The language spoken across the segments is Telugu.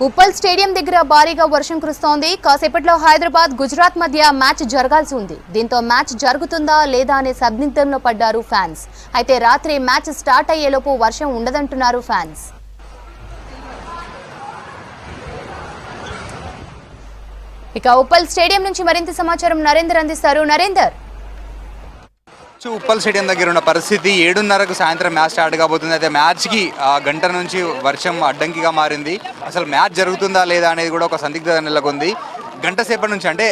ఉప్పల్ స్టేడియం దగ్గర భారీగా వర్షం కురుస్తోంది. కాసేపట్లో హైదరాబాద్ గుజరాత్ మధ్య మ్యాచ్ జరగాల్సి ఉంది. దీంతో మ్యాచ్ జరుగుతుందా లేదా అనే సందిగ్ధంలో పడ్డారు ఫ్యాన్స్. అయితే రాత్రి మ్యాచ్ స్టార్ట్ అయ్యేలోపు వర్షం ఉండదంటున్నారు ఫ్యాన్స్. ఇక ఉప్పల్ స్టేడియం నుంచి మరింత సమాచారం నరేందర్ అందిస్తారు. నరేందర్, ఉప్పల్ స్టేడియం దగ్గర ఉన్న పరిస్థితి 7:30కు సాయంత్రం మ్యాచ్ స్టార్ట్ కాబోతుంది. అయితే మ్యాచ్కి గంట నుంచి వర్షం అడ్డంకిగా మారింది. అసలు మ్యాచ్ జరుగుతుందా లేదా అనేది కూడా ఒక సందిగ్ధత నెలకొంది. గంట సేపటి నుంచి అంటే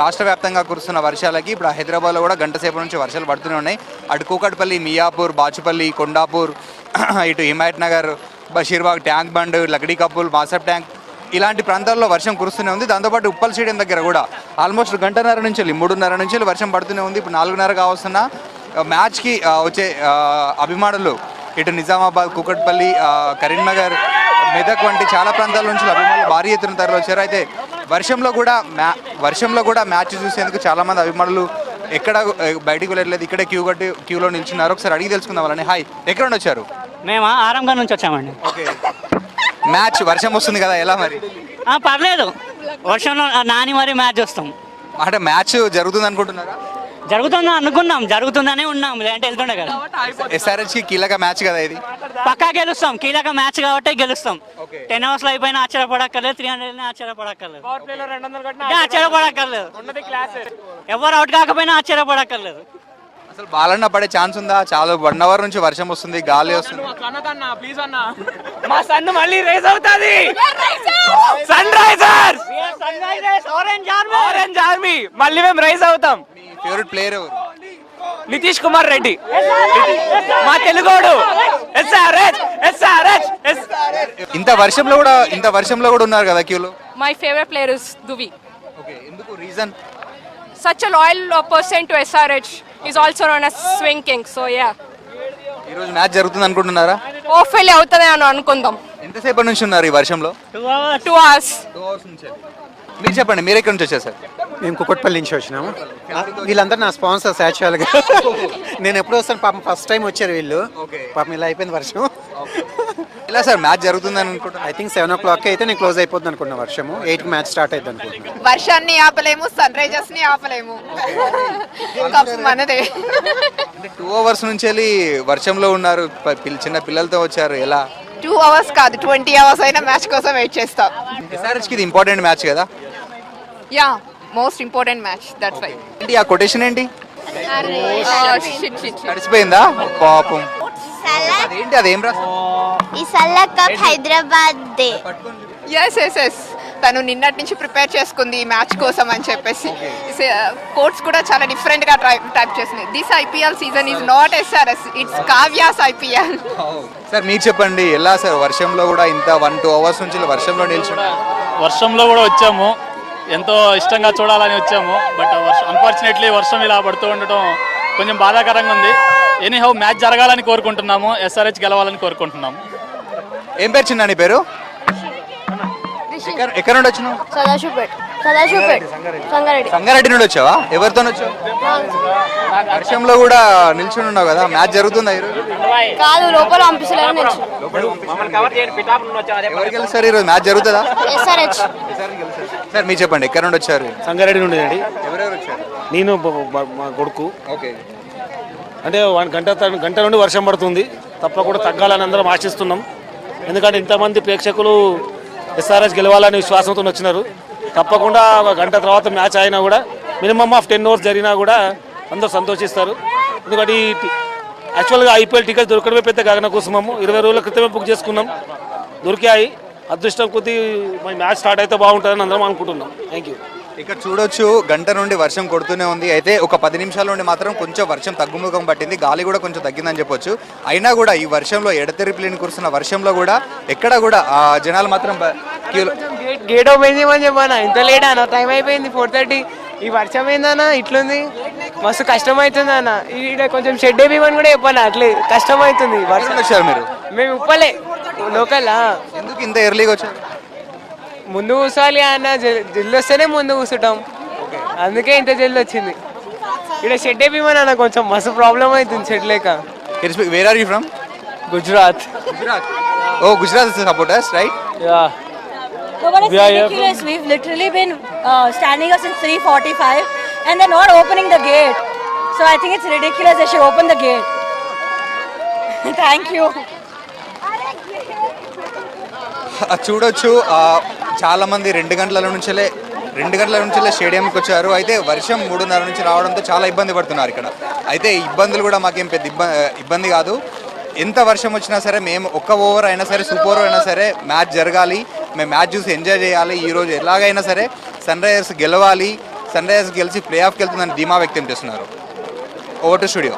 రాష్ట్ర వ్యాప్తంగా కురుస్తున్న వర్షాలకి ఇప్పుడు హైదరాబాద్లో కూడా గంట సేపటి నుంచి వర్షాలు పడుతూనే ఉన్నాయి. అటు కూకట్పల్లి, మియాపూర్, బాచుపల్లి, కొండాపూర్, ఇటు హిమాయత్ నగర్, బషీర్బాగ్, ట్యాంక్ బండ్, లక్డీ కపుల్, మాసప్ ట్యాంక్ ఇలాంటి ప్రాంతాల్లో వర్షం కురుస్తూనే ఉంది. దాంతోపాటు ఉప్పల్ స్టేడియం దగ్గర కూడా ఆల్మోస్ట్ గంటన్నర నుంచి 3:30 నుంచి వర్షం పడుతూనే ఉంది. ఇప్పుడు 4:30 కావస్తున్న మ్యాచ్కి వచ్చే అభిమానులు ఇటు నిజామాబాద్, కూకట్పల్లి, కరీంనగర్, మెదక్ వంటి చాలా ప్రాంతాల నుంచి అభిమానులు భారీ ఎత్తున తరలి వచ్చారు. అయితే వర్షంలో కూడా మ్యాచ్ చూసేందుకు చాలామంది అభిమానులు ఎక్కడ బయటికి వెళ్ళట్లేదు, ఇక్కడే క్యూలో నిల్చున్నారు. ఒకసారి అడిగి తెలుసుకుందాం వాళ్ళని. హాయ్, ఎక్కడ నుండి వచ్చారు? మేము ఆరంగం నుంచి వచ్చామండి. ఓకే, మ్యాచ్ వర్షం వస్తుంది కదా, ఎలా మరి? పర్లేదు, వర్షంలో నాని మరి మ్యాచ్ చూస్తాం. అంటే మ్యాచ్ జరుగుతుంది అనుకుంటున్నారా? జరుగుతుందా అనుకున్నాం, జరుగుతుందనే ఉన్నాం, లేదంటే వెళ్తుండే కదా. ఎస్ఆర్హెచ్కి కీలక మ్యాచ్ కదా ఇది, పక్కా గెలుస్తాం. కీలక మ్యాచ్ కాబట్టి గెలుస్తాం. 10 అవర్స్లో అయిపోయినా ఆశ్చర్యపడక్కర్లేదు, 300 ఆశ్చర్యపడక్కర్లేదు, ఆశ్చర్యపడక్కర్లేదు, ఎవరు అవుట్ కాకపోయినా ఆశ్చర్యపడక్కర్లేదు. అసలు బాలన్న పడే ఛాన్స్ ఉందా? చాలా 1 అవర్ నుంచి వర్షం వస్తుంది, గాలి వస్తుంది. మా సన్ మళ్ళీ రేస్ అవుతుంది. సన్ రైజర్స్, ఆరెంజ్ ఆర్మీ మళ్ళీ మేము రైజ్ అవుతాం. ఫేవరెట్ ప్లేయర్ ఎవరు? నితీష్ కుమార్ రెడ్డి, మా తెలుగోడు. ఇంత వర్షంలో కూడా ఉన్నారు కదా క్యూలో. My favorite player is Duvi. Okay, ఎందుకు? Reason? Such a loyal person to SRH. He's also known as Swing King. So yeah. ఈ రోజు మ్యాచ్ జరుగుతుంది అనుకుంటున్నారా? Hopefully అవుతదే అని అనుకుందాం. ఎంతసేపటి నుంచి ఉన్నారు ఈ వర్షంలో? 2 hours. 2 hours నుంచి. మీరు చెప్పండి, మీరు ఎక్కడి నుంచి వచ్చారు సార్? మేము కుకట్పల్లి నుంచి వచ్చినాము. వీళ్ళందరూ నా స్పాన్సర్స్ యాక్చువల్గా. నేను ఎప్పుడు వస్తాను, పాపం ఫస్ట్ టైం వచ్చారు వీళ్ళు. పాపం ఇలా అయిపోయింది వర్షం. ఇలా సార్ మ్యాచ్ జరుగుతుంది అనుకుంటున్నా. ఐ థింక్ 7 o'clock అయితే నేను క్లోజ్ అయిపోతుంది అనుకున్నా. వర్షము 8కి మ్యాచ్ స్టార్ట్ అవుతుంది అనుకుంటున్నాను. వర్షాన్ని ఆపలేము, సన్ రైజర్స్ ని ఆపలేము, మనదే. అంటే 2 hours నుంచి వెళ్ళి వర్షంలో ఉన్నారు, చిన్న పిల్లలతో వచ్చారు, ఎలా? 2 hours కాదు, 20 hours అయినా మ్యాచ్ కోసం వెయిట్ చేస్తాం. ఎస్ఆర్హెచ్కి ఇది ఇంపార్టెంట్ మ్యాచ్ కదా? Yeah, most important match, that's why. ఏంటి ఆ కొటేషన్ ఏంటి? షిట్. నడిచిపోయిందా పాపం? అదేంటి, అదేం రాస్తా? ఈ సల్లా కప్ హైదరాబాద్ దే. ఎస్ తను నిన్నటి నుంచి ప్రిపేర్ చేసుకుంది ఈ మ్యాచ్ కోసం అని చెప్పేసి. కోర్ట్స్ కూడా చాలా డిఫరెంట్ గా టైప్ చేసింది. This IPL season is not SRS, it's Kavya's IPL. Sir మీరు చెప్పండి, ఎలా సార్ వర్షంలో కూడా ఇంత 1-2 hours నుంచి వర్షంలో నిల్చున్నారు? వర్షంలో కూడా వచ్చాము, ఎంతో ఇష్టంగా చూడాలని వచ్చాము. బట్ అన్ఫార్చునేట్లీ వర్షం ఇలా పడుతూ ఉండటం కొంచెం బాధాకరంగా ఉంది. ఎనీహౌ మ్యాచ్ జరగాలని కోరుకుంటున్నాము, ఎస్ఆర్హెచ్ గెలవాలని కోరుకుంటున్నాము. ఏం పేరు చిన్న నీ పేరు? ఎక్కడ నుండి వచ్చినావు? సంగారెడ్డి నుండి వచ్చావా? ఎవరితో వచ్చావు? వర్షంలో కూడా నిల్చుని ఉన్నావు కదా, మ్యాచ్ జరుగుతుందా ఈరోజు? కాదు, లోపల పంపిస్తలేరు. ఎవరు గెలుస్తారు ఈరోజు? మ్యాచ్ జరుగుతుందా? ఎస్ఆర్హెచ్. సార్ మీరు చెప్పండి, ఎక్కడ నుండి వచ్చారు? సంగారెడ్డి నుండి అండి. ఎవరెవరు వచ్చారు? నేను మా కొడుకు. ఓకే, అంటే గంట నుండి వర్షం పడుతుంది, తప్పకుండా తగ్గాలని అందరం ఆశిస్తున్నాం. ఎందుకంటే ఇంతమంది ప్రేక్షకులు ఎస్ఆర్హెచ్ గెలవాలని విశ్వాసంతో వచ్చినారు. తప్పకుండా ఒక గంట తర్వాత మ్యాచ్ అయినా కూడా మినిమమ్ ఆఫ్ 10 hours జరిగినా కూడా అందరూ సంతోషిస్తారు. ఎందుకంటే ఈ యాక్చువల్గా ఐపీఎల్ టికెట్ దొరకడమే పెద్ద గగన కుసుమము. 20 రోజుల క్రితమే బుక్ చేసుకున్నాం, దొరికాయి. అదృష్టం కొద్దీ మ్యాచ్ స్టార్ట్ అయితే బాగుంటుందని అందరం అనుకుంటున్నాం. Thank you. ఇక్కడ చూడొచ్చు, గంట నుండి వర్షం కొడుతూనే ఉంది. అయితే ఒక 10 నిమిషాల నుండి మాత్రం కొంచెం వర్షం తగ్గుముఖం పట్టింది, గాలి కూడా కొంచెం తగ్గిందని చెప్పొచ్చు. అయినా కూడా ఈ వర్షంలో ఎడతెరిపిలేని కురుస్తున్న వర్షంలో కూడా ఎక్కడ కూడా జనాలు మాత్రం గేట్ ఓపెన్ చేయమని చెప్పానా, ఇంత లేట్ అన్న, టైం అయిపోయింది 4:30. ఈ వర్షం ఏందన్నా ఇట్లుంది, మస్తు కష్టం అవుతుంది అన్న. ఇక్కడ కొంచెం షెడ్ వేయమని కూడా చెప్పాను, అట్లే కష్టం అవుతుంది. వర్షం వచ్చారు మీరు? మేము ఉప్పలే లోకల్. ఎందుకు ఇంత ఎర్లీగా వచ్చారు? ముందు కూర్చోవాలి అన్న, జల్లు వస్తేనే ముందు కూర్చుంటాం, అందుకే ఇంత జల్లు వచ్చింది. ఇక్కడ షెడ్ వేయమని అన్న, కొంచెం మస్తు ప్రాబ్లం అవుతుంది షెడ్ లేక. Where are you from? Gujarat. Oh, Gujarat is the supporters, right? Yeah. No, but it's We are here ridiculous. We've literally been standing here since 3:45 and they're not opening the gate. So I think it's ridiculous. They should open the gate. Thank you. చూడొచ్చు చాలా మంది 2 గంటల నుంచే స్టేడియంకి వచ్చారు. అయితే వర్షం 3:30 నుంచి రావడంతో చాలా ఇబ్బంది పడుతున్నారు ఇక్కడ. అయితే ఇబ్బందులు కూడా మాకేం పెద్ద ఇబ్బంది కాదు. ఎంత వర్షం వచ్చినా సరే మేము ఒక్క ఓవర్ అయినా సరే సూపర్ ఓవర్ అయినా సరే మ్యాచ్ జరగాలి, మేము మ్యాచ్ చూసి ఎంజాయ్ చేయాలి. ఈరోజు ఎలాగైనా సరే సన్ రైజర్స్ గెలవాలి, సన్ రైజర్స్ గెలిచి ప్లే ఆఫ్కి వెళ్తుందని ధీమా వ్యక్తం చేస్తున్నారు. Over to studio.